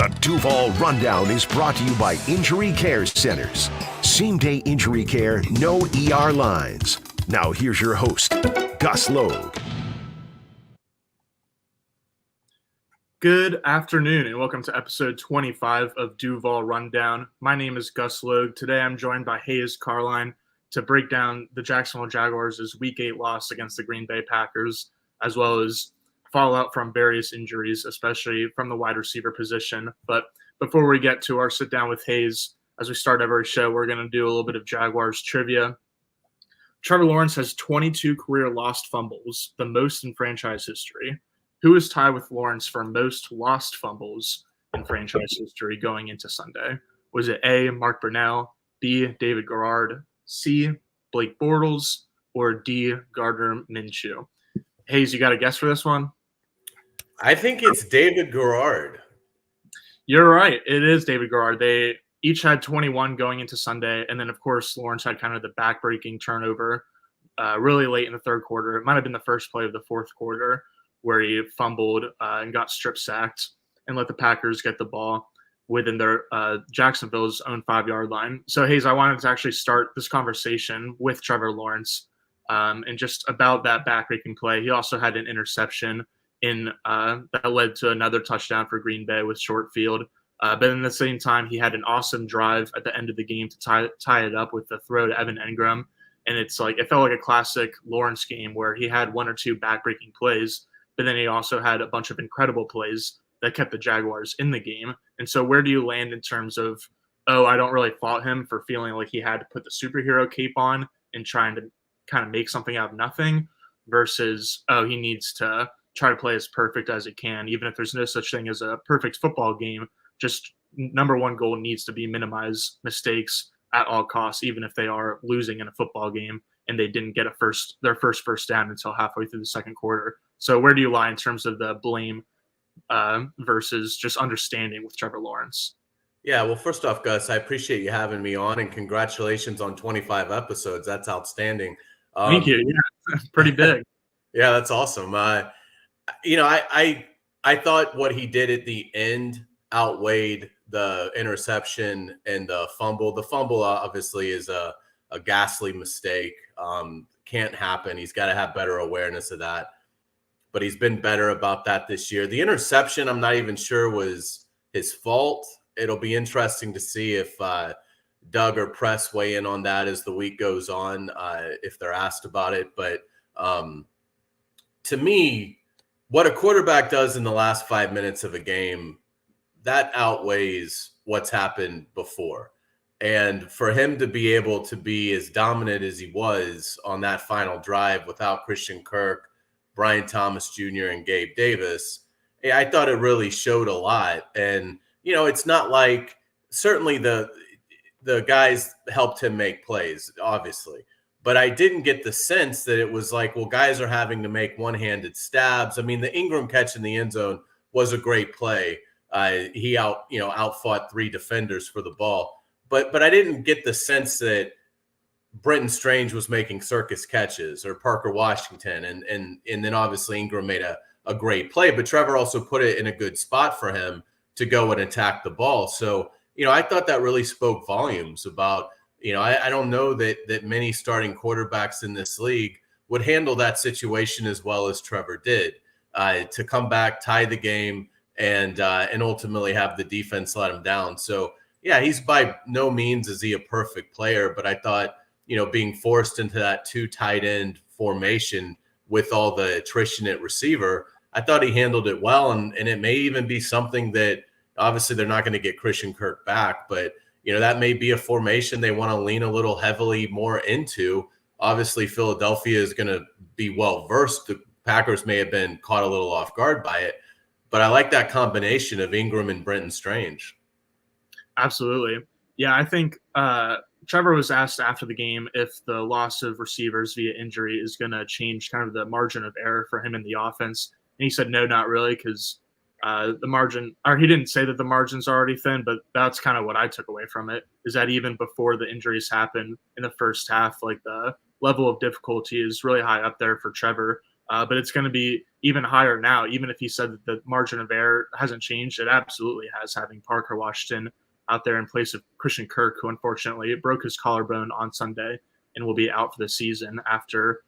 The Duval Rundown is brought to you by Injury Care Centers. Same-day injury care, no ER lines. Now here's your host, Gus Logue. Good afternoon and welcome to episode 25 of Duval Rundown. My name is Gus Logue. Today I'm joined by Hays Carlyon to break down the Jacksonville Jaguars' Week 8 loss against the Green Bay Packers, as well as fallout from various injuries, especially from the wide receiver position. But before we get to our sit down with Hays, as we start every show, we're going to do a little bit of Jaguars trivia. Trevor Lawrence has 22 career lost fumbles, the most in franchise history. Who is tied with Lawrence for most lost fumbles in franchise history going into Sunday? Was it A, Mark Brunell, B, David Garrard, C, Blake Bortles, or D, Gardner Minshew? Hays, you got a guess for this one? I think it's David Garrard. You're right. It is David Garrard. They each had 21 going into Sunday. And then, of course, Lawrence had kind of the back-breaking turnover really late in the third quarter. It might have been the first play of the fourth quarter where he fumbled and got strip-sacked and let the Packers get the ball within their Jacksonville's own 5-yard line. So, Hays, I wanted to actually start this conversation with Trevor Lawrence and just about that back-breaking play. He also had an interception that led to another touchdown for Green Bay with short field. But at the same time, he had an awesome drive at the end of the game to tie it up with the throw to Evan Engram. And it felt like a classic Lawrence game where he had one or two back-breaking plays, but then he also had a bunch of incredible plays that kept the Jaguars in the game. And so where do you land in terms of, I don't really fault him for feeling like he had to put the superhero cape on and trying to kind of make something out of nothing versus, he needs to try to play as perfect as he can, even if there's no such thing as a perfect football game. Just number one goal needs to be minimize mistakes at all costs, even if they are losing in a football game and they didn't get their first down until halfway through the second quarter. So where do you lie in terms of the blame versus just understanding with Trevor Lawrence? Yeah, well, first off, Gus, I appreciate you having me on, and congratulations on 25 episodes. That's outstanding. Thank you. Yeah, pretty big. Yeah, that's awesome. I thought what he did at the end outweighed the interception and the fumble. The fumble obviously is a ghastly mistake. Can't happen. He's got to have better awareness of that. But he's been better about that this year. The interception, I'm not even sure was his fault. It'll be interesting to see if Doug or Press weigh in on that as the week goes on, if they're asked about it. But to me, what a quarterback does in the last 5 minutes of a game, that outweighs what's happened before. And for him to be able to be as dominant as he was on that final drive without Christian Kirk, Brian Thomas Jr., and Gabe Davis, I thought it really showed a lot. And, it's not like certainly the guys helped him make plays, obviously. But I didn't get the sense that it was like, well, guys are having to make one-handed stabs. I mean, the Ingram catch in the end zone was a great play. He outfought 3 defenders for the ball. But I didn't get the sense that Brenton Strange was making circus catches or Parker Washington. And then obviously Ingram made a great play. But Trevor also put it in a good spot for him to go and attack the ball. So, I thought that really spoke volumes about, I don't know that many starting quarterbacks in this league would handle that situation as well as Trevor did, to come back, tie the game, and ultimately have the defense let him down. So, yeah, he's by no means is he a perfect player, but I thought, being forced into that 2 tight end formation with all the attrition at receiver, I thought he handled it well, and it may even be something that obviously they're not going to get Christian Kirk back, but that may be a formation they want to lean a little heavily more into. Obviously, Philadelphia is going to be well-versed. The Packers may have been caught a little off guard by it, but I like that combination of Ingram and Brenton Strange. Absolutely. Yeah, I think Trevor was asked after the game if the loss of receivers via injury is going to change kind of the margin of error for him in the offense. And he said, no, not really, because the margin, or he didn't say that the margin's already thin, but that's kind of what I took away from it, is that even before the injuries happened in the first half, like the level of difficulty is really high up there for Trevor. but it's going to be even higher now. Even if he said that the margin of error hasn't changed, it absolutely has, having Parker Washington out there in place of Christian Kirk, who unfortunately broke his collarbone on Sunday and will be out for the season after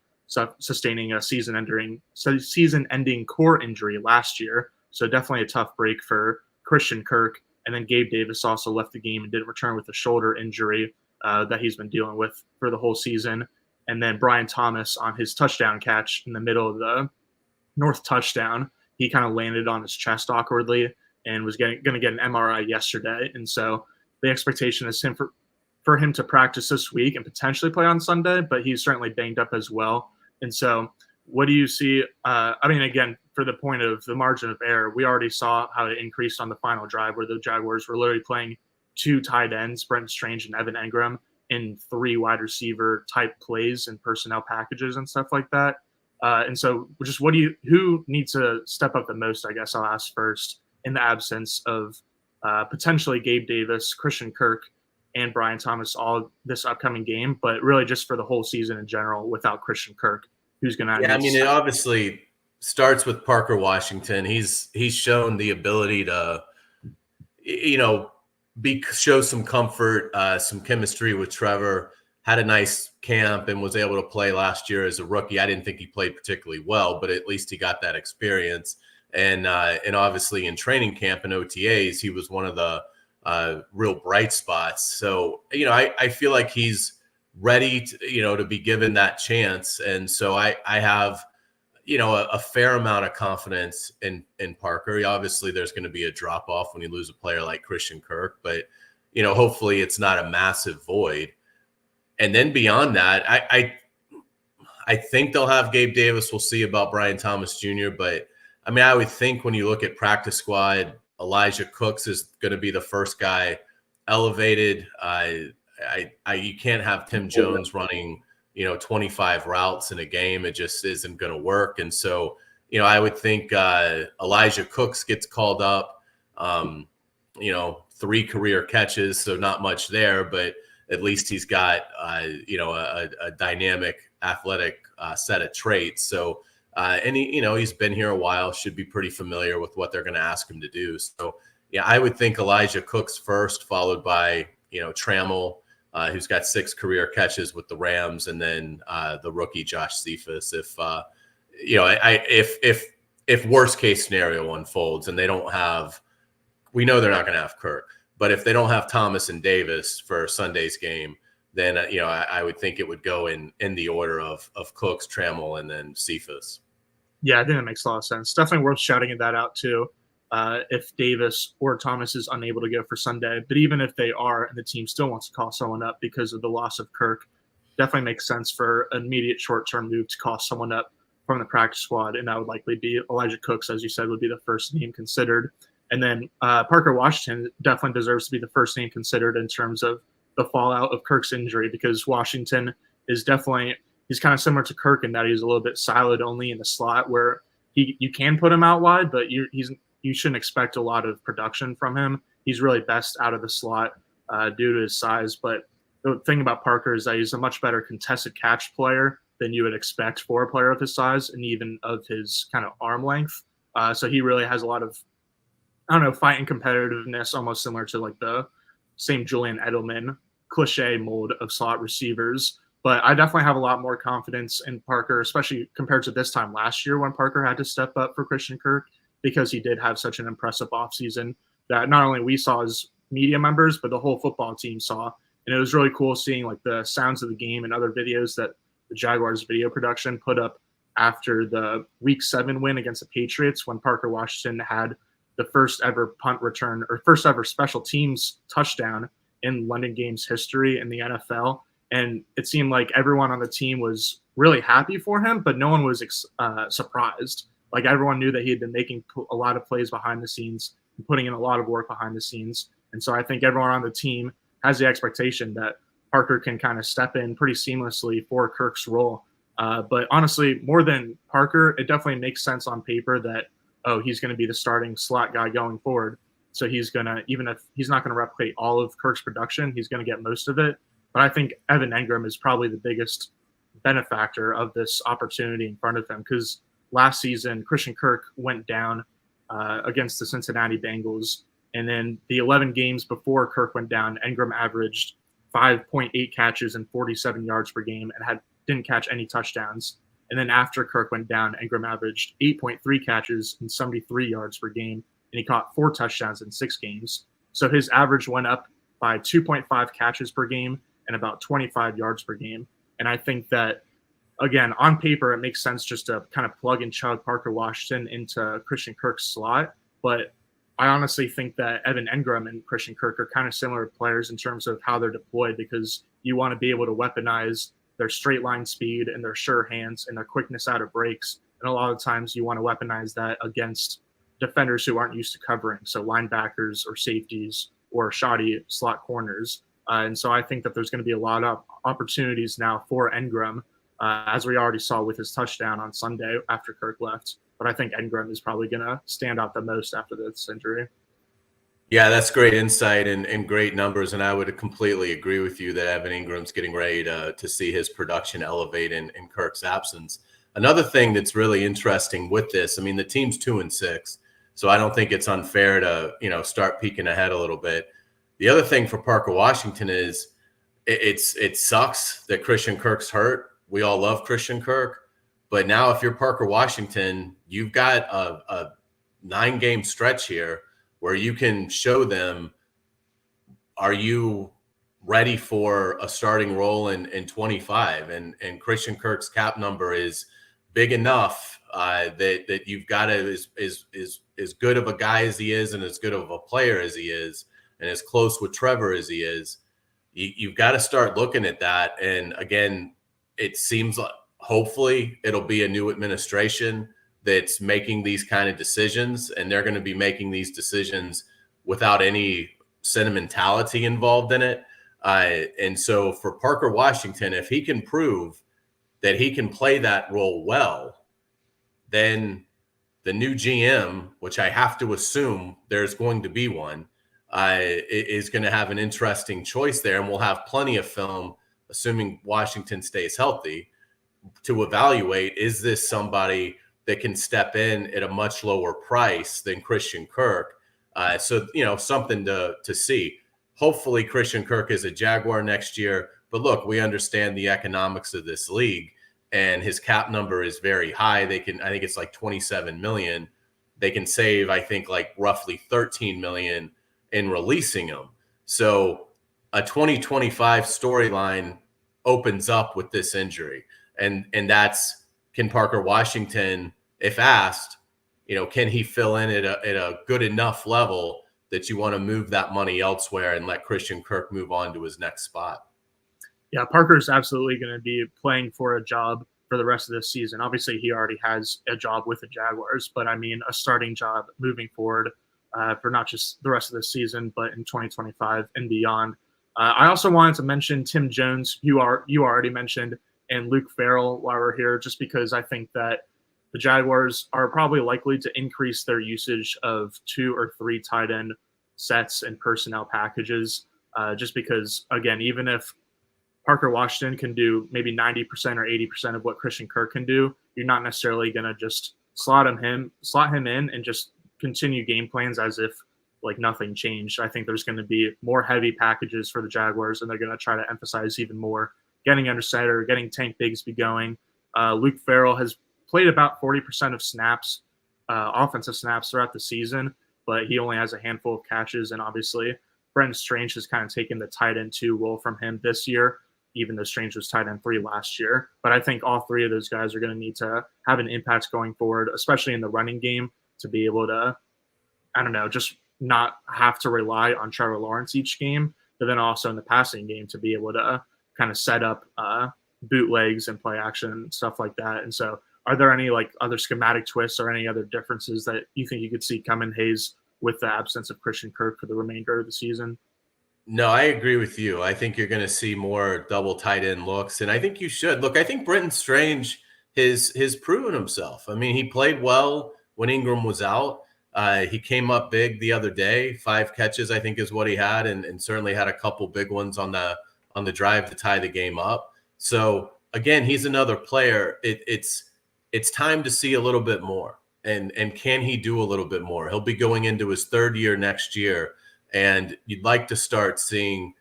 sustaining a season-ending core injury last year. So definitely a tough break for Christian Kirk. And then Gabe Davis also left the game and didn't return with a shoulder injury that he's been dealing with for the whole season. And then Brian Thomas, on his touchdown catch in the middle of the North touchdown, he kind of landed on his chest awkwardly and was going to get an MRI yesterday. And so the expectation is for him to practice this week and potentially play on Sunday, but he's certainly banged up as well. And so what do you see? Again, for the point of the margin of error, we already saw how it increased on the final drive where the Jaguars were literally playing 2 tight ends, Brenton Strange and Evan Engram, in 3 wide receiver type plays and personnel packages and stuff like that. And so just who needs to step up the most, I guess I'll ask first, in the absence of potentially Gabe Davis, Christian Kirk, and Brian Thomas all this upcoming game, but really just for the whole season in general without Christian Kirk, who's going to – it obviously starts with Parker Washington. He's shown the ability to, show some comfort, some chemistry with Trevor, had a nice camp and was able to play last year as a rookie. I didn't think he played particularly well, but at least he got that experience. And obviously in training camp and OTAs, he was one of the real bright spots. So, I feel like he's ready to be given that chance. And so I have, a fair amount of confidence in Parker. Obviously there's going to be a drop off when you lose a player like Christian Kirk, but, hopefully it's not a massive void. And then beyond that, I think they'll have Gabe Davis. We'll see about Brian Thomas Jr. But I would think when you look at practice squad, Elijah Cooks is going to be the first guy elevated. You can't have Tim Jones running, 25 routes in a game. It just isn't going to work. And so, I would think Elijah Cooks gets called up, 3 career catches, so not much there, but at least he's got, a dynamic, athletic set of traits. So, and he's been here a while, should be pretty familiar with what they're going to ask him to do. So, yeah, I would think Elijah Cooks first, followed by, Trammell, who's got 6 career catches with the Rams, and then the rookie Josh Cephas. If worst case scenario unfolds and they don't have, we know they're not going to have Kirk, but if they don't have Thomas and Davis for Sunday's game, then I would think it would go in the order of Cooks, Trammell, and then Cephas. Yeah, I think that makes a lot of sense. Definitely worth shouting that out too. If Davis or Thomas is unable to go for Sunday, but even if they are and the team still wants to call someone up because of the loss of Kirk, definitely makes sense for an immediate short-term move to call someone up from the practice squad, and that would likely be Elijah Cooks, as you said, would be the first name considered. And then Parker Washington definitely deserves to be the first name considered in terms of the fallout of Kirk's injury, because Washington is definitely – he's kind of similar to Kirk in that he's a little bit siloed only in the slot, where you can put him out wide, but you shouldn't expect a lot of production from him. He's really best out of the slot due to his size. But the thing about Parker is that he's a much better contested catch player than you would expect for a player of his size and even of his kind of arm length. So he really has a lot of, fight and competitiveness, almost similar to like the same Julian Edelman cliche mold of slot receivers. But I definitely have a lot more confidence in Parker, especially compared to this time last year when Parker had to step up for Christian Kirk, because he did have such an impressive offseason that not only we saw as media members, but the whole football team saw. And it was really cool seeing like the sounds of the game and other videos that the Jaguars video production put up after the Week 7 win against the Patriots, when Parker Washington had the first ever punt return or first ever special teams touchdown in London Games history in the NFL. And it seemed like everyone on the team was really happy for him, but no one was surprised. Like everyone knew that he had been making a lot of plays behind the scenes and putting in a lot of work behind the scenes. And so I think everyone on the team has the expectation that Parker can kind of step in pretty seamlessly for Kirk's role. But honestly, more than Parker, it definitely makes sense on paper that, he's going to be the starting slot guy going forward. So he's going to, even if he's not going to replicate all of Kirk's production, he's going to get most of it. But I think Evan Engram is probably the biggest benefactor of this opportunity in front of him, because last season, Christian Kirk went down against the Cincinnati Bengals. And then the 11 games before Kirk went down, Ingram averaged 5.8 catches and 47 yards per game and didn't catch any touchdowns. And then after Kirk went down, Ingram averaged 8.3 catches and 73 yards per game, and he caught 4 touchdowns in 6 games. So his average went up by 2.5 catches per game and about 25 yards per game. And I think that, again, on paper, it makes sense just to kind of plug and chug Parker Washington into Christian Kirk's slot. But I honestly think that Evan Engram and Christian Kirk are kind of similar players in terms of how they're deployed, because you want to be able to weaponize their straight line speed and their sure hands and their quickness out of breaks. And a lot of times you want to weaponize that against defenders who aren't used to covering, so linebackers or safeties or shoddy slot corners. And so I think that there's going to be a lot of opportunities now for Engram, as we already saw with his touchdown on Sunday after Kirk left. But I think Engram is probably going to stand out the most after this injury. Yeah, that's great insight and great numbers. And I would completely agree with you that Evan Ingram's getting ready to see his production elevate in Kirk's absence. Another thing that's really interesting with this, I mean, the team's 2-6, so I don't think it's unfair to, start peeking ahead a little bit. The other thing for Parker Washington is it sucks that Christian Kirk's hurt. We all love Christian Kirk. But now if you're Parker Washington, you've got a 9-game stretch here where you can show them, are you ready for a starting role in 25? And Christian Kirk's cap number is big enough that you've got to, as good of a guy as he is and as good of a player as he is and as close with Trevor as he is, you've got to start looking at that. And again, it seems like hopefully it'll be a new administration that's making these kind of decisions, and they're going to be making these decisions without any sentimentality involved in it. And so for Parker Washington, if he can prove that he can play that role well, then the new GM, which I have to assume there's going to be one, is going to have an interesting choice there. And we'll have plenty of film, assuming Washington stays healthy, to evaluate, is this somebody that can step in at a much lower price than Christian Kirk? So, something to see. Hopefully Christian Kirk is a Jaguar next year. But look, we understand the economics of this league, and his cap number is very high. I think it's like $27 million. They can save, I think, like roughly $13 million in releasing him. So a 2025 storyline opens up with this injury. And that's, can Parker Washington, if asked, can he fill in at a good enough level that you want to move that money elsewhere and let Christian Kirk move on to his next spot? Yeah, Parker's absolutely going to be playing for a job for the rest of this season. Obviously, he already has a job with the Jaguars, but I mean a starting job moving forward for not just the rest of the season, but in 2025 and beyond. I also wanted to mention Tim Jones, you already mentioned, and Luke Farrell while we're here, just because I think that the Jaguars are probably likely to increase their usage of 2 or 3 tight end sets and personnel packages, just because, again, even if Parker Washington can do maybe 90% or 80% of what Christian Kirk can do, you're not necessarily going to just slot him in and just continue game plans as if like nothing changed. I think there's going to be more heavy packages for the Jaguars, and they're going to try to emphasize even more getting under center, getting Tank Bigsby going. Luke Farrell has played about 40% of snaps, offensive snaps throughout the season, but he only has a handful of catches. And obviously, Brenton Strange has kind of taken the tight end 2 role from him this year, even though Strange was tight end 3 last year. But I think all 3 of those guys are going to need to have an impact going forward, especially in the running game, to be able to, just not have to rely on Trevor Lawrence each game, but then also in the passing game to be able to kind of set up bootlegs and play action and stuff like that. And so are there any like other schematic twists or any other differences that you think you could see come in Hays with the absence of Christian Kirk for the remainder of the season? No, I agree with you. I think you're going to see more double tight end looks, and I think you should. Look, I think Brenton Strange has proven himself. I mean, he played well when Ingram was out. He came up big the other day. 5 catches, I think, is what he had, and certainly had a couple big ones on the drive to tie the game up. So again, he's another player. It's it's time to see a little bit more. And can he do a little bit more? He'll be going into his third year next year, and you'd like to start seeing,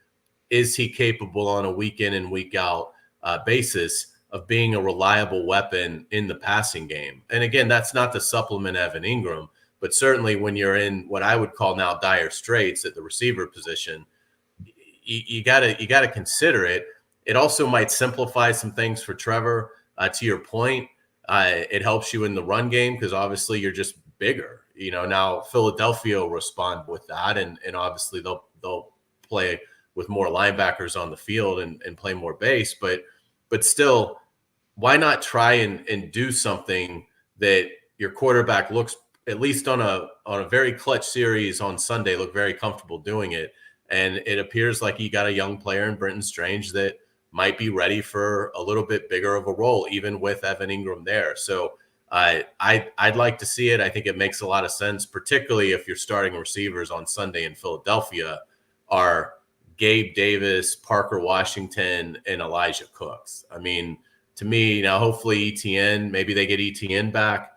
is he capable on a week in and week out basis of being a reliable weapon in the passing game? And again, that's not to supplement Evan Ingram, but certainly when you're in what I would call now dire straits at the receiver position, you gotta consider it. It also might simplify some things for Trevor. To your point, it helps you in the run game because obviously you're just bigger. Now Philadelphia will respond with that, and obviously they'll play with more linebackers on the field and play more base. But still, why not try and do something that your quarterback looks, at least on a very clutch series on Sunday, look very comfortable doing it. And it appears like you got a young player in Brenton Strange that might be ready for a little bit bigger of a role, even with Evan Ingram there. So I'd like to see it. I think it makes a lot of sense, particularly if your starting receivers on Sunday in Philadelphia are Gabe Davis, Parker Washington, and Elijah Cooks. I mean, to me, now hopefully ETN, maybe they get ETN back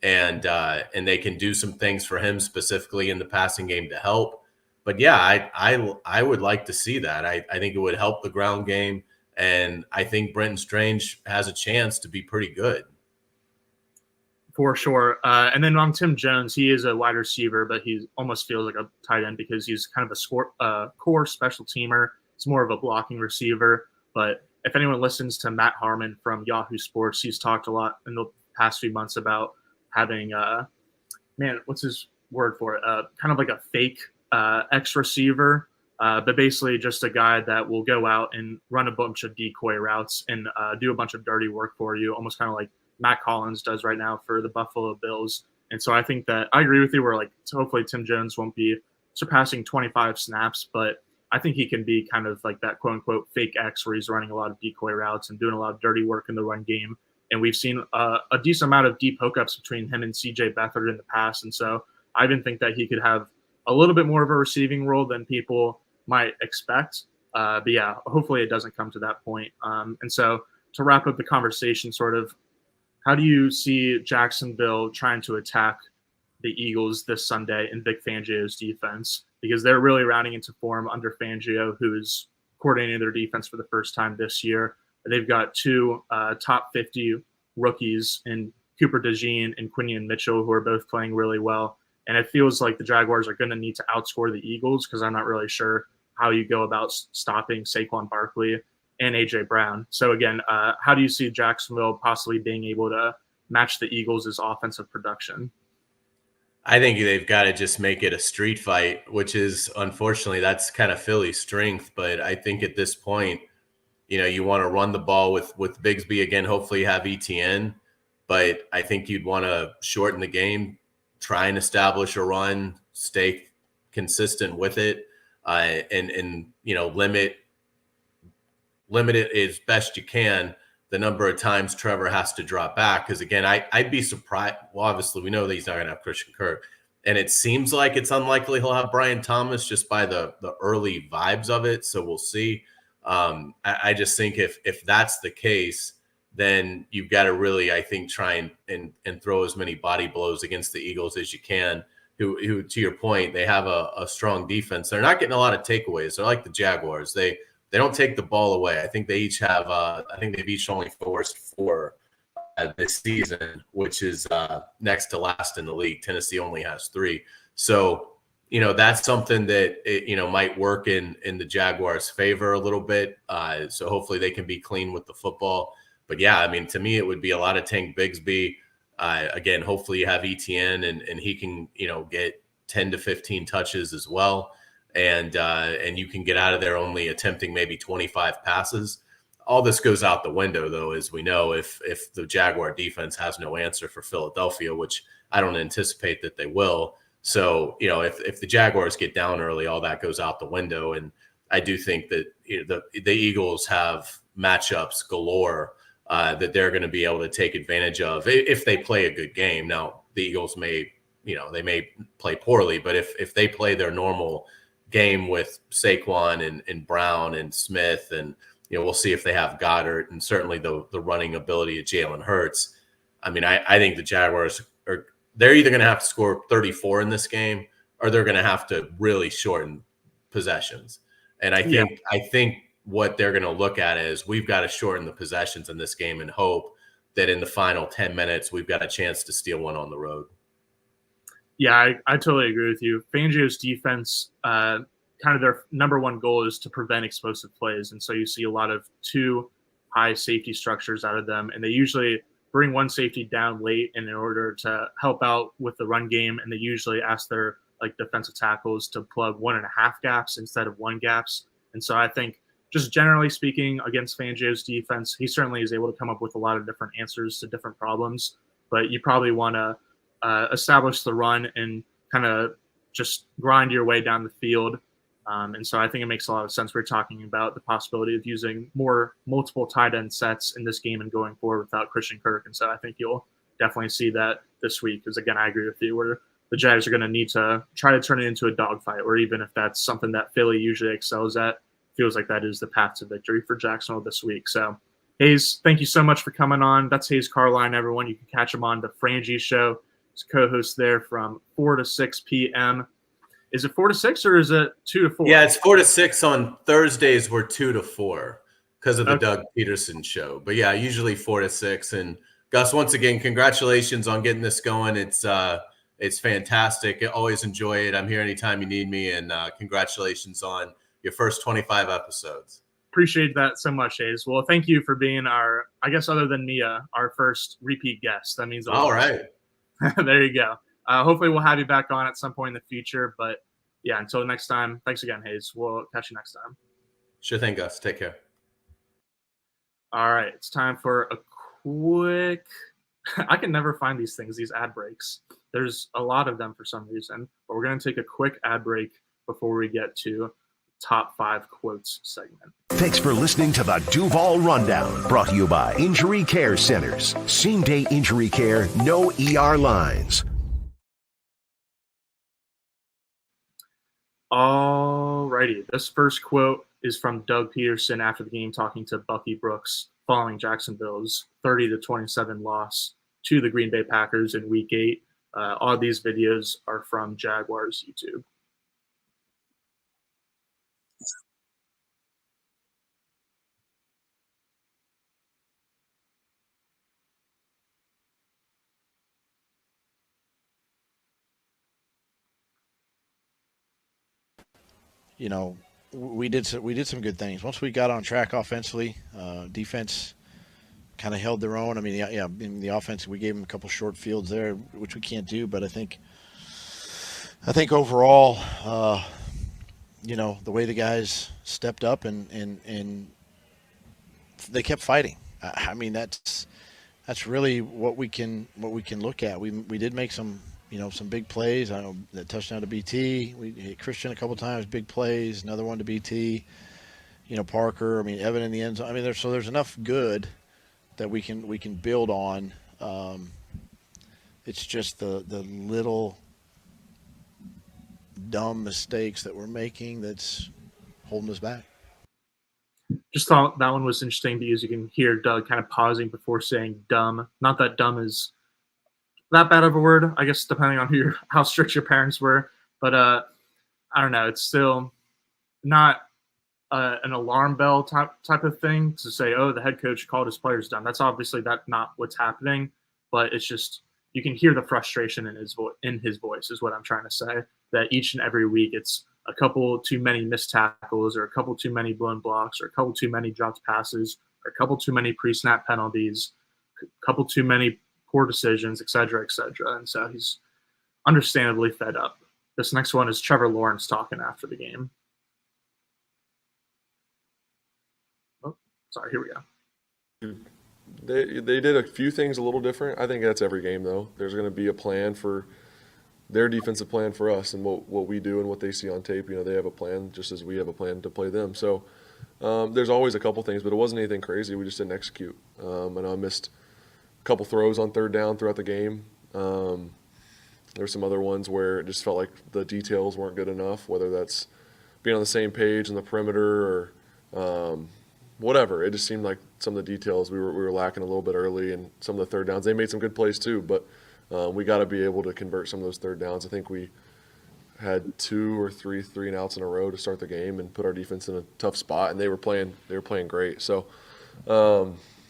and they can do some things for him specifically in the passing game to help. But yeah, I would like to see that. I think it would help the ground game, and I think Brenton Strange has a chance to be pretty good. For sure. And then on Tim Jones, he is a wide receiver, but he almost feels like a tight end because he's kind of a core special teamer. He's more of a blocking receiver. But if anyone listens to Matt Harmon from Yahoo Sports, he's talked a lot in the past few months about having, what's his word for it? Kind of like a fake X receiver, but basically just a guy that will go out and run a bunch of decoy routes and do a bunch of dirty work for you, almost kind of like Matt Collins does right now for the Buffalo Bills. And so I think that I agree with you where hopefully Tim Jones won't be surpassing 25 snaps, but I think he can be kind of like that quote unquote fake X where he's running a lot of decoy routes and doing a lot of dirty work in the run game. And we've seen a decent amount of deep hookups between him and CJ Beathard in the past. And so I even think that he could have a little bit more of a receiving role than people might expect. But yeah, hopefully it doesn't come to that point. And so to wrap up the conversation, sort of, how do you see Jacksonville trying to attack the Eagles this Sunday in Vic Fangio's defense? Because they're really rounding into form under Fangio, who is coordinating their defense for the first time this year. They've got two top 50 rookies in Cooper DeJean and Quinion Mitchell, who are both playing really well. And it feels like the Jaguars are going to need to outscore the Eagles because I'm not really sure how you go about stopping Saquon Barkley and A.J. Brown. So again, how do you see Jacksonville possibly being able to match the Eagles' offensive production? I think they've got to just make it a street fight, which is, unfortunately, that's kind of Philly's strength. But I think at this point, you want to run the ball with Bigsby again. Hopefully you have ETN, but I think you'd want to shorten the game, try and establish a run, stay consistent with it, and limit it as best you can the number of times Trevor has to drop back. Because again, I'd be surprised. Well, obviously we know that he's not going to have Christian Kirk, and it seems like it's unlikely he'll have Brian Thomas just by the early vibes of it. So we'll see. I just think if that's the case, then you've got to really, I think, try and throw as many body blows against the Eagles as you can, who to your point, they have a strong defense. They're not getting a lot of takeaways. They're like the Jaguars. They don't take the ball away. I think they each have they've each only forced 4 this season, which is next to last in the league. Tennessee only has 3. So, that's something that might work in the Jaguars' favor a little bit. So hopefully they can be clean with the football. But yeah, I mean, to me, it would be a lot of Tank Bigsby. Again, hopefully you have ETN and he can, get 10 to 15 touches as well. And you can get out of there only attempting maybe 25 passes. All this goes out the window, though, as we know, if the Jaguar defense has no answer for Philadelphia, which I don't anticipate that they will. So, if the Jaguars get down early, all that goes out the window. And I do think that the Eagles have matchups galore that they're going to be able to take advantage of if they play a good game. Now, the Eagles may play poorly, but if they play their normal game with Saquon and Brown and Smith, and we'll see if they have Goddard and certainly the running ability of Jalen Hurts. I mean, I think the Jaguars they're either going to have to score 34 in this game, or they're going to have to really shorten possessions. And I think what they're going to look at is we've got to shorten the possessions in this game and hope that in the final 10 minutes we've got a chance to steal one on the road. Yeah, I totally agree with you. Fangio's defense, kind of their number one goal is to prevent explosive plays. And so you see a lot of 2 high safety structures out of them. And they usually bring one safety down late in order to help out with the run game. And they usually ask their defensive tackles to plug 1.5 gaps instead of 1 gaps. And so I think just generally speaking against Fangio's defense, he certainly is able to come up with a lot of different answers to different problems. But you probably want to establish the run and kind of just grind your way down the field. And so I think it makes a lot of sense. We're talking about the possibility of using multiple tight end sets in this game and going forward without Christian Kirk. And so I think you'll definitely see that this week. Because again, I agree with you, where the Jags are going to need to try to turn it into a dogfight, or even if that's something that Philly usually excels at, feels like that is the path to victory for Jacksonville this week. So Hays, thank you so much for coming on. That's Hays Carlyon, everyone. You can catch him on the Frangie Show. He's co-host there from 4 to 6 p.m. Is it 4 to 6 or is it 2 to 4? Yeah, it's 4 to 6 on Thursdays. We're 2 to 4 because of the Doug Peterson show. But yeah, usually 4 to 6. And Gus, once again, congratulations on getting this going. It's fantastic. I always enjoy it. I'm here anytime you need me. And congratulations on your first 25 episodes. Appreciate that so much, Hays. Well, thank you for being our, I guess other than Mia, our first repeat guest. That means all right. There you go. Hopefully we'll have you back on at some point in the future. But yeah, until next time, thanks again, Hays. We'll catch you next time. Sure thing, Gus. Take care. All right. It's time for a quick – I can never find these things, these ad breaks. There's a lot of them for some reason. But we're going to take a quick ad break before we get to top 5 quotes segment. Thanks for listening to the Duval Rundown, brought to you by Injury Care Centers. Same day injury care, no ER lines. Alrighty, this first quote is from Doug Peterson after the game, talking to Bucky Brooks following Jacksonville's 30-27 loss to the Green Bay Packers in Week 8. All these videos are from Jaguars YouTube. You know, we did some good things. Once we got on track offensively, defense kind of held their own. I mean, in the offense, we gave them a couple short fields there, which we can't do. But I think overall, you know, the way the guys stepped up and they kept fighting. I mean, that's really what we can look at. We did make some big plays. I know that touchdown to BT. We hit Christian a couple times, big plays. Another one to BT. You know, Parker. I mean, Evan in the end zone. I mean, there's enough good that we can build on. It's just the little dumb mistakes that we're making that's holding us back. Just thought that one was interesting because you can hear Doug kind of pausing before saying dumb. Not that dumb is that bad of a word, I guess, depending on how strict your parents were. But I don't know. It's still not an alarm bell type of thing to say, oh, the head coach called his players dumb. That's obviously not what's happening. But it's just you can hear the frustration in his voice is what I'm trying to say. That each and every week it's a couple too many missed tackles, or a couple too many blown blocks, or a couple too many dropped passes, or a couple too many pre-snap penalties, a couple too many poor decisions, et cetera, et cetera. And so he's understandably fed up. This next one is Trevor Lawrence talking after the game. Oh, sorry, here we go. They did a few things a little different. I think that's every game, though. There's going to be a plan for their defensive plan for us and what we do and what they see on tape. You know, they have a plan just as we have a plan to play them. So there's always a couple things, but it wasn't anything crazy. We just didn't execute. And I missed a couple throws on third down throughout the game. There were some other ones where it just felt like the details weren't good enough, whether that's being on the same page in the perimeter or whatever. It just seemed like some of the details we were lacking a little bit early, and some of the third downs. They made some good plays too, but we got to be able to convert some of those third downs. I think we had 2 or 3 and outs in a row to start the game and put our defense in a tough spot, and they were playing great. So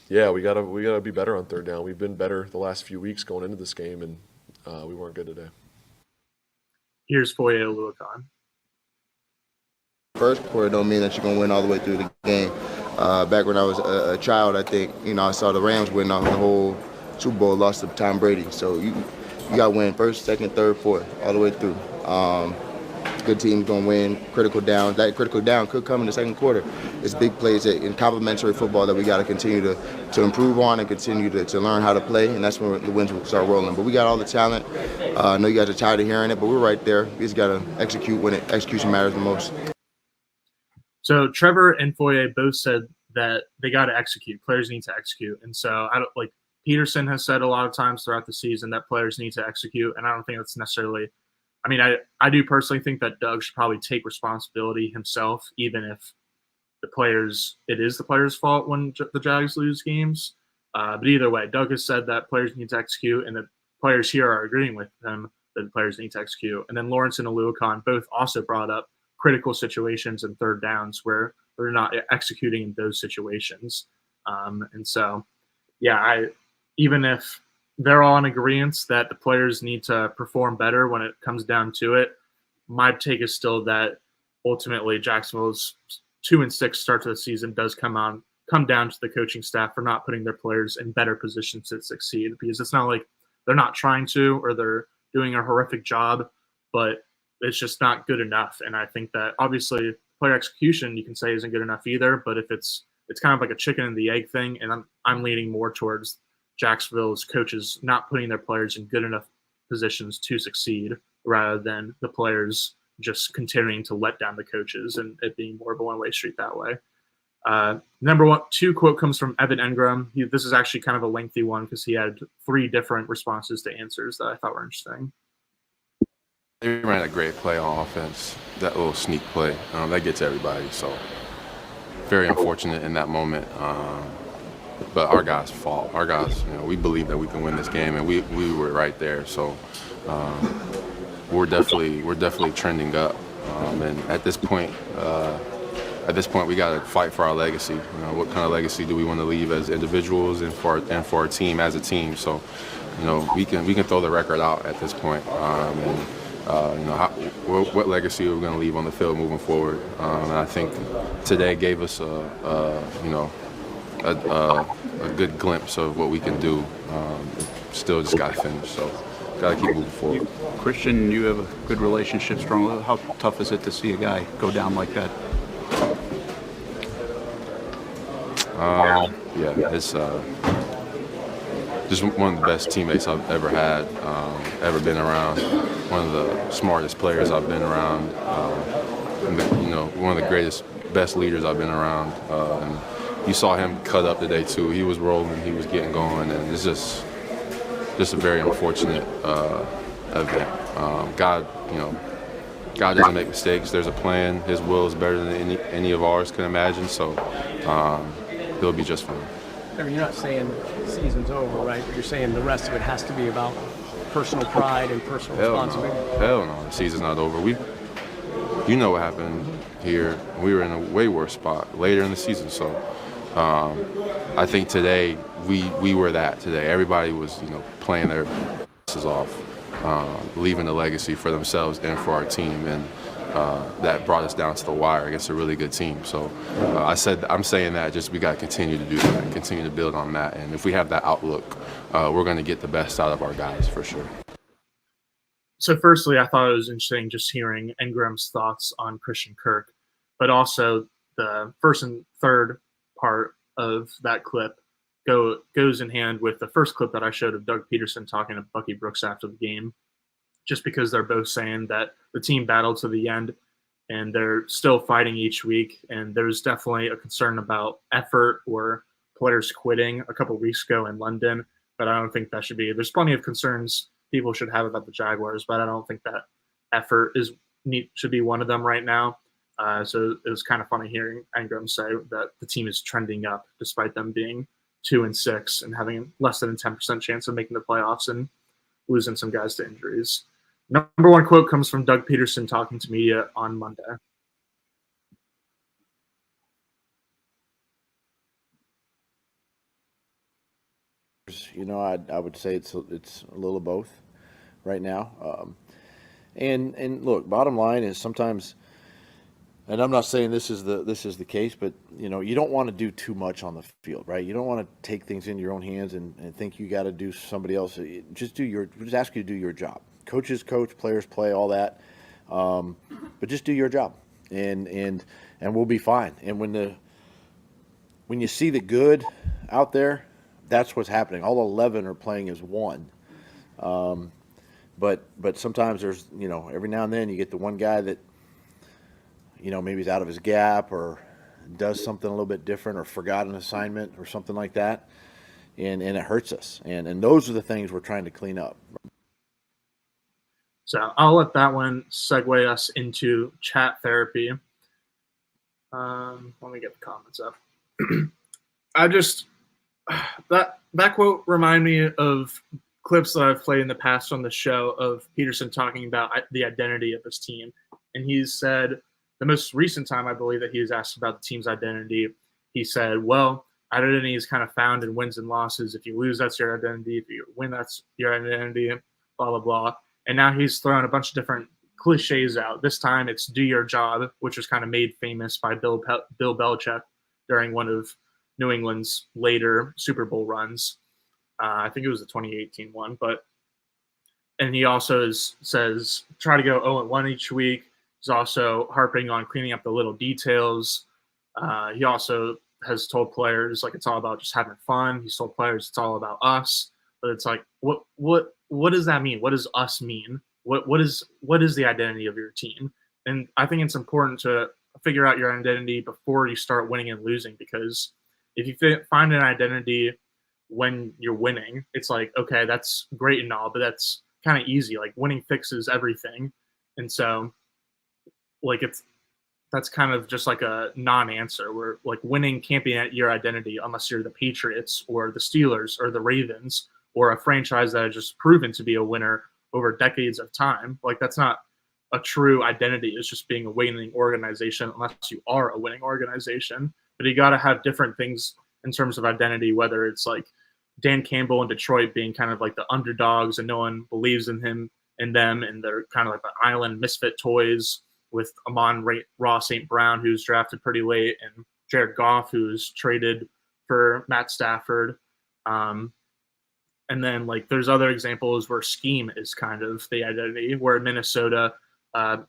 yeah, we gotta be better on third down. We've been better the last few weeks going into this game, and we weren't good today. Here's Foye Oluokun. First quarter don't mean that you're going to win all the way through the game. Back when I was a child, I think, I saw the Rams win the whole Super Bowl, lost to Tom Brady. So you got to win first, second, third, fourth, all the way through. Good team's going to win critical downs. That critical down could come in the second quarter. It's big plays in complementary football that we got to continue to improve on and continue to learn how to play, and that's when the wins will start rolling. But we got all the talent. I know you guys are tired of hearing it, but we're right there. We just got to execute when execution matters the most. So Trevor and Foye both said that they got to execute. Players need to execute. And so Peterson has said a lot of times throughout the season that players need to execute. And I don't think that's necessarily, I do personally think that Doug should probably take responsibility himself, even if it is the players' fault when the Jags lose games. But either way, Doug has said that players need to execute, and the players here are agreeing with him that the players need to execute. And then Lawrence and Oluokun both also brought up critical situations and third downs where they're not executing in those situations. And so, yeah, even if they're all in agreement that the players need to perform better when it comes down to it, my take is still that ultimately Jacksonville's 2-6 start to the season does come down to the coaching staff for not putting their players in better positions to succeed, because it's not like they're not trying to or they're doing a horrific job, but it's just not good enough. And I think that obviously player execution you can say isn't good enough either, but if it's kind of like a chicken and the egg thing, and I'm leaning more towards Jacksonville's coaches not putting their players in good enough positions to succeed rather than the players just continuing to let down the coaches and it being more of a one-way street that way. Number 2 quote comes from Evan Engram. This is actually kind of a lengthy one because he had 3 different responses to answers that I thought were interesting. They ran a great play on offense, that little sneak play. That gets everybody, so very unfortunate in that moment. But our guys fought. Our guys, we believe that we can win this game, and we were right there. So we're definitely trending up. And at this point, we got to fight for our legacy. What kind of legacy do we want to leave as individuals and for our team as a team? So, we can throw the record out at this point. What legacy are we going to leave on the field moving forward? And I think today gave us a good glimpse of what we can do. Still just got to finish, so got to keep moving forward. Christian, you have a good relationship, strong. How tough is it to see a guy go down like that? Yeah, it's just one of the best teammates I've ever had, ever been around. One of the smartest players I've been around. One of the greatest, best leaders I've been around. And you saw him cut up today too. He was rolling, he was getting going, and it's just a very unfortunate event. God doesn't make mistakes. There's a plan. His will is better than any of ours can imagine. So he'll be just fine. You're not saying the season's over, right? But you're saying the rest of it has to be about personal pride and personal responsibility. Hell no, the season's not over. You know what happened here. We were in a way worse spot later in the season. So I think today we were that today. Everybody was playing their asses off, leaving a legacy for themselves and for our team, and that brought us down to the wire against a really good team. So I'm saying that just we got to continue to do that and continue to build on that. And if we have that outlook, we're going to get the best out of our guys for sure. So firstly, I thought it was interesting just hearing Engram's thoughts on Christian Kirk, but also the first and third part of that clip goes in hand with the first clip that I showed of Doug Peterson talking to Bucky Brooks after the game, just because they're both saying that the team battled to the end and they're still fighting each week. And there's definitely a concern about effort or players quitting a couple of weeks ago in London, but I don't think that should be. There's plenty of concerns people should have about the Jaguars, but I don't think that effort should be one of them right now. So it was kind of funny hearing Ingram say that the team is trending up despite them being 2-6 and having less than a 10% chance of making the playoffs and losing some guys to injuries. Number one quote comes from Doug Peterson talking to media on Monday. I would say it's a little of both right now. And look, bottom line is sometimes, and I'm not saying this is the case, but you don't want to do too much on the field, right? You don't want to take things into your own hands and think you got to do somebody else. Just ask you to do your job. Coaches coach, players play, all that, but just do your job, and we'll be fine. And when you see the good out there, that's what's happening. All 11 are playing as one. But sometimes there's, every now and then you get the one guy that, maybe he's out of his gap or does something a little bit different or forgot an assignment or something like that. And it hurts us. And those are the things we're trying to clean up. So I'll let that one segue us into chat therapy. Let me get the comments up. That quote reminded me of clips that I've played in the past on the show of Peterson talking about the identity of his team. And he said the most recent time, I believe, that he was asked about the team's identity, he said, well, identity is kind of found in wins and losses. If you lose, that's your identity. If you win, that's your identity, blah, blah, blah. And now he's throwing a bunch of different cliches out. This time it's do your job, which was kind of made famous by Bill Belichick during one of New England's later Super Bowl runs. I think it was the 2018 one. And he also says try to go 0-1 each week. He's also harping on cleaning up the little details. He also has told players it's all about just having fun. He's told players it's all about us. But it's like, what does that mean? What does us mean? What is the identity of your team? And I think it's important to figure out your identity before you start winning and losing, because if you find an identity when you're winning, it's like, okay, that's great and all, but that's kind of easy. Like winning fixes everything. And so that's kind of just like a non-answer where winning can't be your identity unless you're the Patriots or the Steelers or the Ravens or a franchise that has just proven to be a winner over decades of time. That's not a true identity. It's just being a winning organization unless you are a winning organization. But you got to have different things in terms of identity, whether it's like Dan Campbell in Detroit being kind of like the underdogs and no one believes in them, and they're kind of like the island misfit toys with Amon-Ra St. Brown, who's drafted pretty late, and Jared Goff, who's traded for Matt Stafford. And then there's other examples where scheme is kind of the identity, where Minnesota,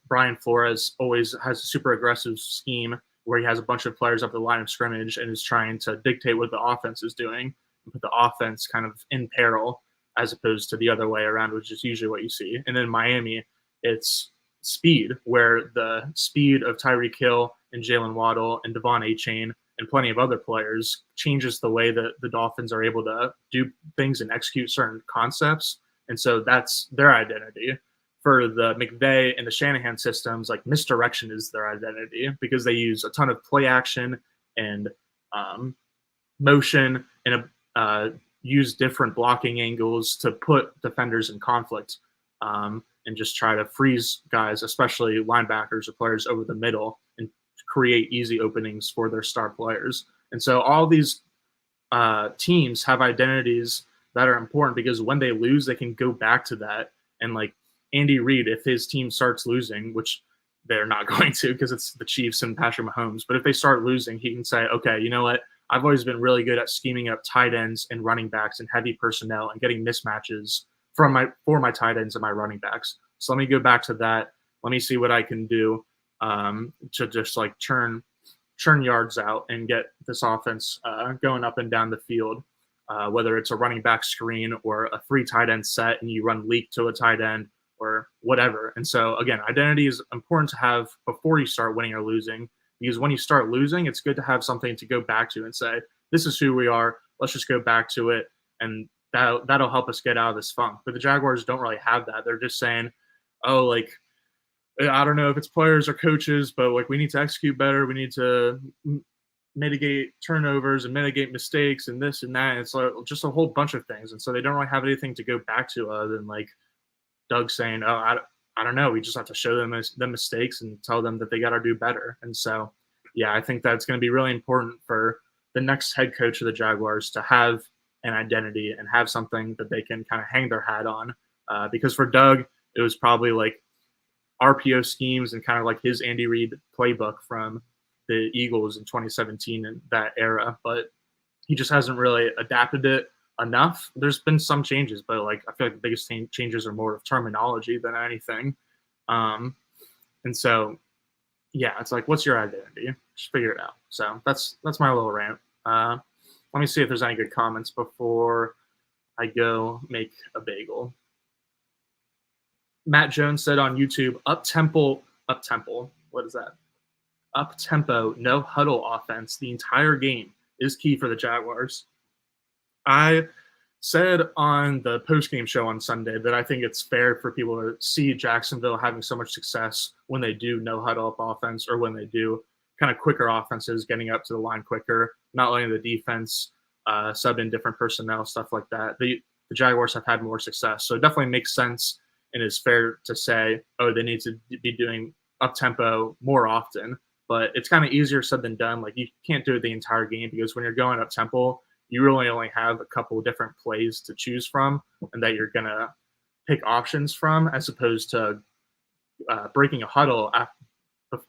Brian Flores always has a super aggressive scheme where he has a bunch of players up the line of scrimmage and is trying to dictate what the offense is doing and put the offense kind of in peril, as opposed to the other way around, which is usually what you see. And then Miami, it's speed, where the speed of Tyreek Hill and Jalen Waddle and Devon Achane and plenty of other players changes the way that the Dolphins are able to do things and execute certain concepts. And so that's their identity. For the McVay and the Shanahan systems, misdirection is their identity, because they use a ton of play action and motion and use different blocking angles to put defenders in conflict and just try to freeze guys, especially linebackers or players over the middle, and create easy openings for their star players. And so all these teams have identities that are important, because when they lose, they can go back to that. And Andy Reid, if his team starts losing, which they're not going to because it's the Chiefs and Patrick Mahomes, but if they start losing, he can say, okay, you know what? I've always been really good at scheming up tight ends and running backs and heavy personnel and getting mismatches for my tight ends and my running backs. So let me go back to that. Let me see what I can do to just churn yards out and get this offense going up and down the field, whether it's a running back screen or a 3 tight end set and you run leak to a tight end or whatever. And so again, identity is important to have before you start winning or losing, because when you start losing, it's good to have something to go back to and say, this is who we are. Let's just go back to it. And that'll help us get out of this funk. But the Jaguars don't really have that. They're just saying, oh, I don't know if it's players or coaches, but like we need to execute better. We need to mitigate turnovers and mitigate mistakes and this and that. And it's like just a whole bunch of things. And so they don't really have anything to go back to other than like Doug saying, "Oh, I don't know. We just have to show them the mistakes and tell them that they got to do better." And so, yeah, I think that's going to be really important for the next head coach of the Jaguars to have an identity and have something that they can kind of hang their hat on. Because for Doug, it was probably like RPO schemes and kind of like his Andy Reid playbook from the Eagles in 2017 and that era, but he just hasn't really adapted it enough. There's been some changes, but like I feel like the biggest changes are more of terminology than anything. And so, yeah, it's like, what's your identity? Just figure it out. So that's my little rant. Let me see if there's any good comments before I go make a bagel. Matt Jones said on YouTube, up tempo. What is that? Up tempo, no huddle offense the entire game is key for the Jaguars. I said on the post-game show on Sunday that I think it's fair for people to see Jacksonville having so much success when they do no huddle up offense or when they do kind of quicker offenses, getting up to the line quicker, not letting the defense sub in different personnel, stuff like that. The Jaguars have had more success. So it definitely makes sense and is fair to say, oh, they need to be doing up-tempo more often. But it's kind of easier said than done. Like, you can't do it the entire game because when you're going up-tempo, you really only have a couple of different plays to choose from and that you're going to pick options from, as opposed to breaking a huddle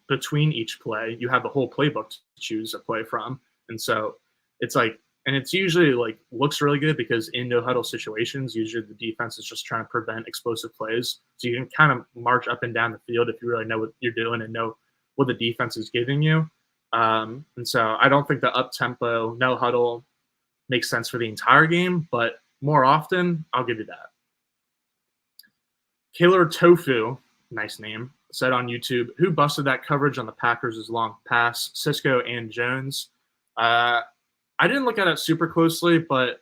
between each play. You have the whole playbook to choose a play from. And so it's like, and it's usually like looks really good because in no huddle situations, usually the defense is just trying to prevent explosive plays. So you can kind of march up and down the field if you really know what you're doing and know what the defense is giving you. And so I don't think the up-tempo, no huddle makes sense for the entire game, but more often, I'll give you that. Killer Tofu, nice name, said on YouTube, who busted that coverage on the Packers' long pass, Cisco and Jones? I didn't look at it super closely, but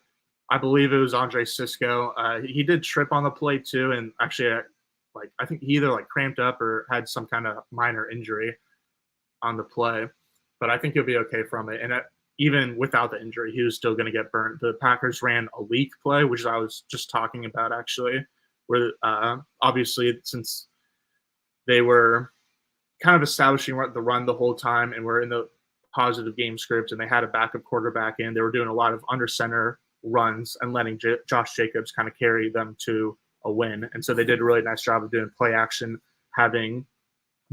I believe it was Andre Cisco. He did trip on the play too, and actually, I think he either cramped up or had some kind of minor injury on the play. But I think he'll be okay from it. And even without the injury, he was still going to get burnt. The Packers ran a leak play, which I was just talking about actually, where obviously since they were kind of establishing the run the whole time and were in the positive game script and they had a backup quarterback in, they were doing a lot of under center runs and letting Josh Jacobs kind of carry them to a win. And so they did a really nice job of doing play action, having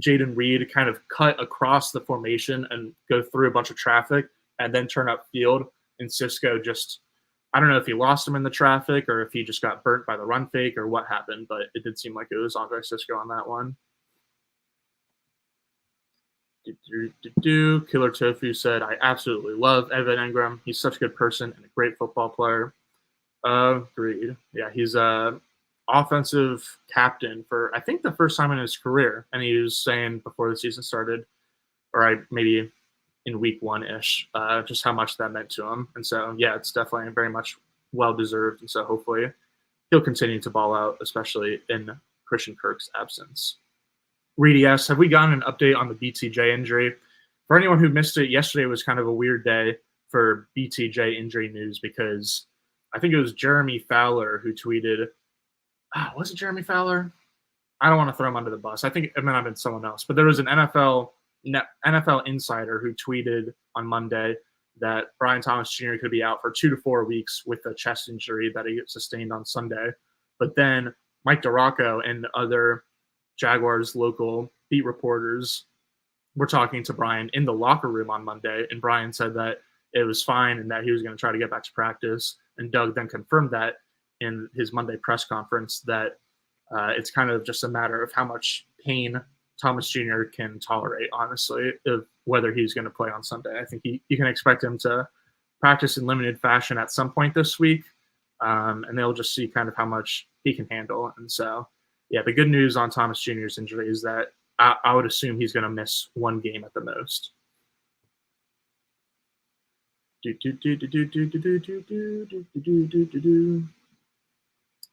Jaden Reed kind of cut across the formation and go through a bunch of traffic and then turn up field. And Cisco just, I don't know if he lost him in the traffic or if he just got burnt by the run fake or what happened, but it did seem like it was Andre Cisco on that one. Killer Tofu said, I absolutely love Evan Engram. He's such a good person and a great football player. Agreed. Yeah, he's a offensive captain for, I think, the first time in his career. And he was saying before the season started, or maybe in week one-ish, just how much that meant to him. And so, yeah, it's definitely very much well-deserved. And so hopefully he'll continue to ball out, especially in Christian Kirk's absence. Reedy asks, have we gotten an update on the BTJ injury? For anyone who missed it, yesterday was kind of a weird day for BTJ injury news because I think it was Jeremy Fowler who tweeted, was it Jeremy Fowler? I don't want to throw him under the bus. I think it might have been someone else, but there was an NFL insider who tweeted on Monday that Brian Thomas Jr. could be out for 2 to 4 weeks with a chest injury that he sustained on Sunday. But then Mike DiRocco and other Jaguars local beat reporters were talking to Brian in the locker room on Monday, and Brian said that it was fine and that he was going to try to get back to practice. And Doug then confirmed that in his Monday press conference that it's kind of just a matter of how much pain Thomas Jr. can tolerate, honestly, of whether he's going to play on Sunday. I think you can expect him to practice in limited fashion at some point this week, and they'll just see kind of how much he can handle. And so, yeah, the good news on Thomas Jr.'s injury is that I would assume he's going to miss one game at the most.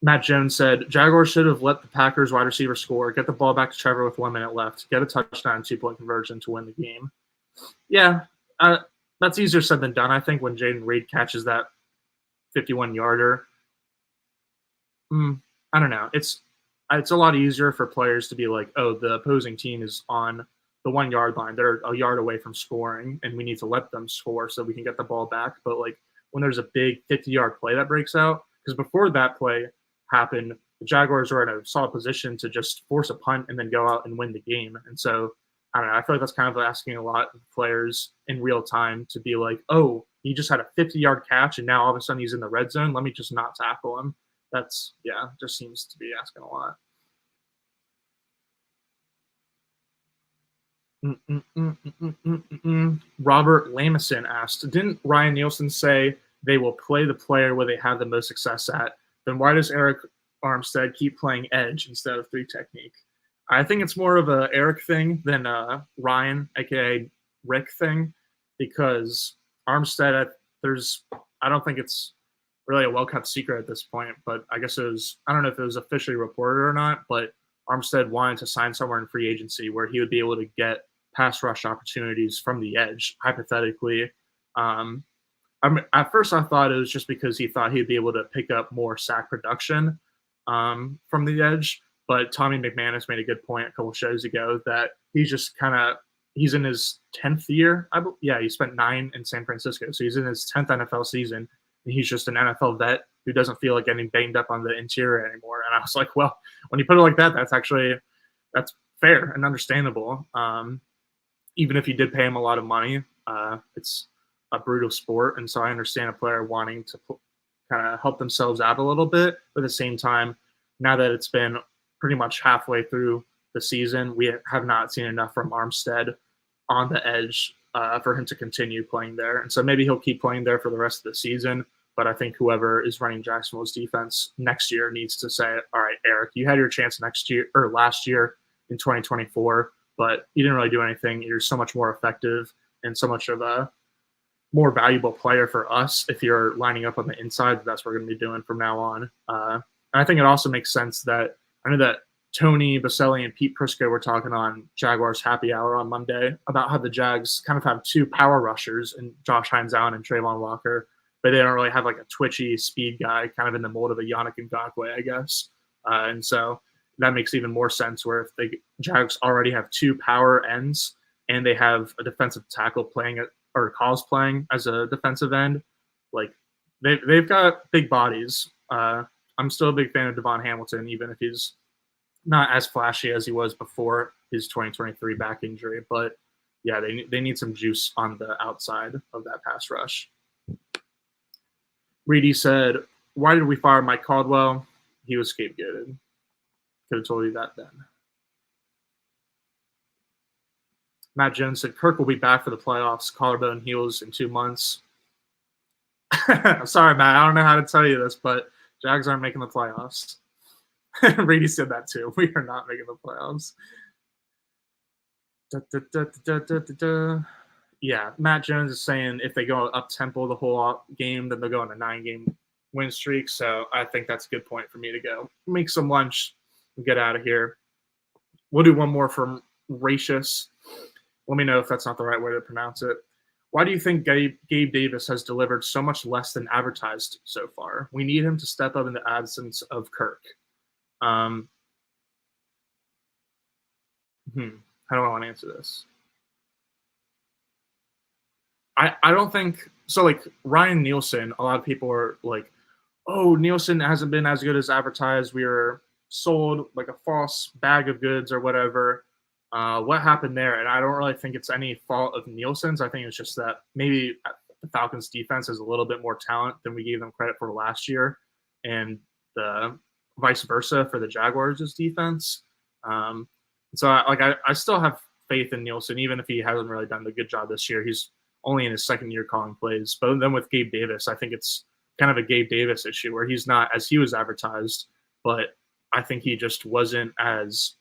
Matt Jones said, Jaguars should have let the Packers wide receiver score, get the ball back to Trevor with 1 minute left, get a touchdown, 2-point conversion to win the game. Yeah, that's easier said than done, I think, when Jaden Reed catches that 51-yarder. I don't know. It's a lot easier for players to be like, oh, the opposing team is on the 1 yard line. They're a yard away from scoring, and we need to let them score so we can get the ball back. But like when there's a big 50-yard play that breaks out, because before that play happened, the Jaguars were in a solid position to just force a punt and then go out and win the game. And so I don't know. I feel like that's kind of asking a lot of players in real time to be like, oh, he just had a 50-yard catch, and now all of a sudden he's in the red zone. Let me just not tackle him. That's, just seems to be asking a lot. Robert Lamison asked, didn't Ryan Nielsen say they will play the player where they have the most success at? Then why does Eric Armstead keep playing edge instead of 3 technique? I think it's more of a Eric thing than a Ryan, aka Rick thing, because Armstead, I don't think it's really a well-kept secret at this point, but I guess I don't know if it was officially reported or not, but Armstead wanted to sign somewhere in free agency where he would be able to get pass rush opportunities from the edge, hypothetically. At first I thought it was just because he thought he'd be able to pick up more sack production from the edge, but Tommy McManus made a good point a couple shows ago that he's just he's in his 10th year. He spent 9 in San Francisco, so he's in his 10th NFL season. And he's just an NFL vet who doesn't feel like getting banged up on the interior anymore. And I was like, well, when you put it like that, that's fair and understandable. Even if you did pay him a lot of money, it's a brutal sport. And so I understand a player wanting to kind of help themselves out a little bit. But at the same time, now that it's been pretty much halfway through the season, we have not seen enough from Armstead on the edge for him to continue playing there. And so maybe he'll keep playing there for the rest of the season. But I think whoever is running Jacksonville's defense next year needs to say, all right, Eric, you had your chance last year in 2024, but you didn't really do anything. You're so much more effective and so much of a more valuable player for us if you're lining up on the inside. That's what we're going to be doing from now on. And I think it also makes sense that I know that Tony Baselli and Pete Prisco were talking on Jaguars Happy Hour on Monday about how the Jags kind of have 2 power rushers in Josh Hines Allen and Trayvon Walker, but they don't really have like a twitchy speed guy kind of in the mold of a Yannick Ngakoue, I guess. And so that makes even more sense where if the Jags already have 2 power ends and they have a defensive tackle playing as a defensive end, like they've got big bodies. I'm still a big fan of Devon Hamilton, even if he's not as flashy as he was before his 2023 back injury. But yeah, they need some juice on the outside of that pass rush. Reedy said, why did we fire Mike Caldwell? He was scapegoated. Could have told you that then. Matt Jones said, Kirk will be back for the playoffs. Collarbone heals in 2 months. I'm sorry, Matt. I don't know how to tell you this, but Jags aren't making the playoffs. Reedy said that too. We are not making the playoffs. Yeah, Matt Jones is saying if they go up-tempo the whole game, then they'll go on a 9-game win streak. So I think that's a good point for me to go make some lunch and get out of here. We'll do one more from Racious. Let me know if that's not the right way to pronounce it. Why do you think Gabe Davis has delivered so much less than advertised so far? We need him to step up in the absence of Kirk. How do I want to answer this? I don't think so. Like Ryan Nielsen, a lot of people are like, oh, Nielsen hasn't been as good as advertised. We were sold like a false bag of goods or whatever. What happened there? And I don't really think it's any fault of Nielsen's. I think it's just that maybe the Falcons defense has a little bit more talent than we gave them credit for last year, and the vice versa for the Jaguars' defense. So I still have faith in Nielsen, even if he hasn't really done a good job this year. He's only in his second year calling plays. But then with Gabe Davis, I think it's kind of a Gabe Davis issue where he's not as he was advertised, but I think he just wasn't as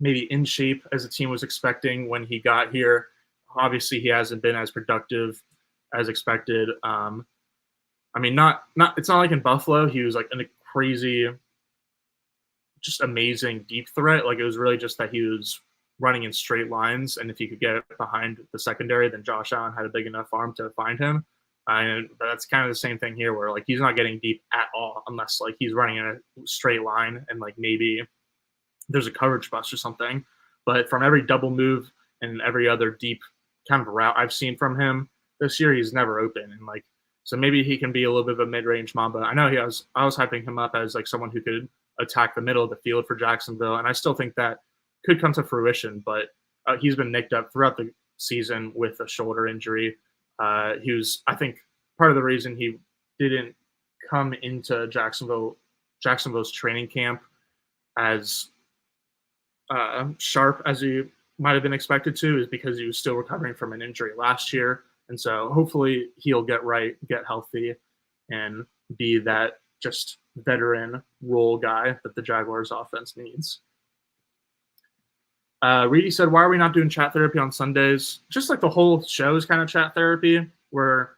maybe in shape as the team was expecting when he got here. Obviously, he hasn't been as productive as expected. I mean, not it's not like in Buffalo, he was like a crazy just amazing deep threat. Like, it was really just that he was running in straight lines, and if he could get behind the secondary, then Josh Allen had a big enough arm to find him. And that's kind of the same thing here, where like he's not getting deep at all unless like he's running in a straight line and like maybe there's a coverage bust or something. But from every double move and every other deep kind of route I've seen from him this year, he's never open. And like, so maybe he can be a little bit of a mid-range Mamba. I know I was hyping him up as like someone who could attack the middle of the field for Jacksonville, and I still think that could come to fruition. But he's been nicked up throughout the season with a shoulder injury. He was, I think, part of the reason he didn't come into Jacksonville's training camp as sharp as he might have been expected to is because he was still recovering from an injury last year. And so hopefully he'll get right, get healthy, and be that just veteran role guy that the Jaguars offense needs. Reedy said, why are we not doing chat therapy on Sundays? Just like the whole show is kind of chat therapy, where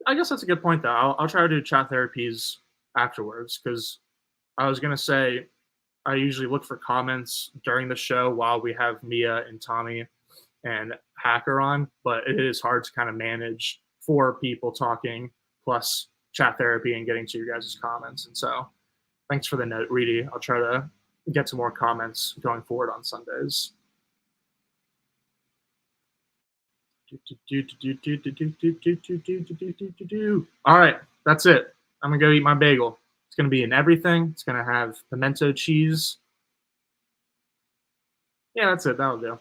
I guess that's a good point, though. I'll try to do chat therapies afterwards, because I was going to say I usually look for comments during the show while we have Mia and Tommy and Hacker on, but it is hard to kind of manage 4 people talking plus chat therapy and getting to your guys' comments. And so thanks for the note, Reedy. I'll try to get some more comments going forward on Sundays. All right, that's it. I'm going to go eat my bagel. It's going to be in everything. It's going to have pimento cheese. Yeah, that's it. That'll do.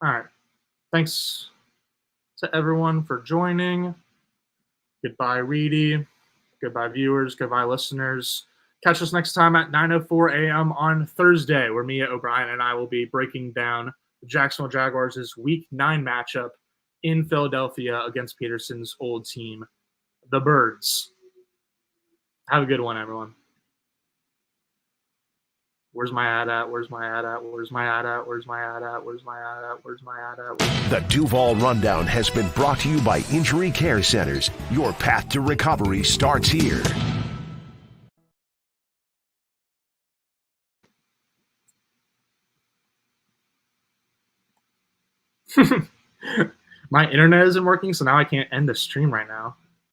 All right. Thanks to everyone for joining. Goodbye, Reedy. Goodbye, viewers. Goodbye, listeners. Catch us next time at 9:04 a.m. on Thursday, where Mia O'Brien and I will be breaking down the Jacksonville Jaguars' Week 9 matchup in Philadelphia against Peterson's old team, the Birds. Have a good one, everyone. Where's my ad at? Where's my ad at? Where's my ad at? Where's my ad at? Where's my ad at? Where's my ad at? The Duval Rundown has been brought to you by Injury Care Centers. Your path to recovery starts here. My internet isn't working, so now I can't end the stream right now.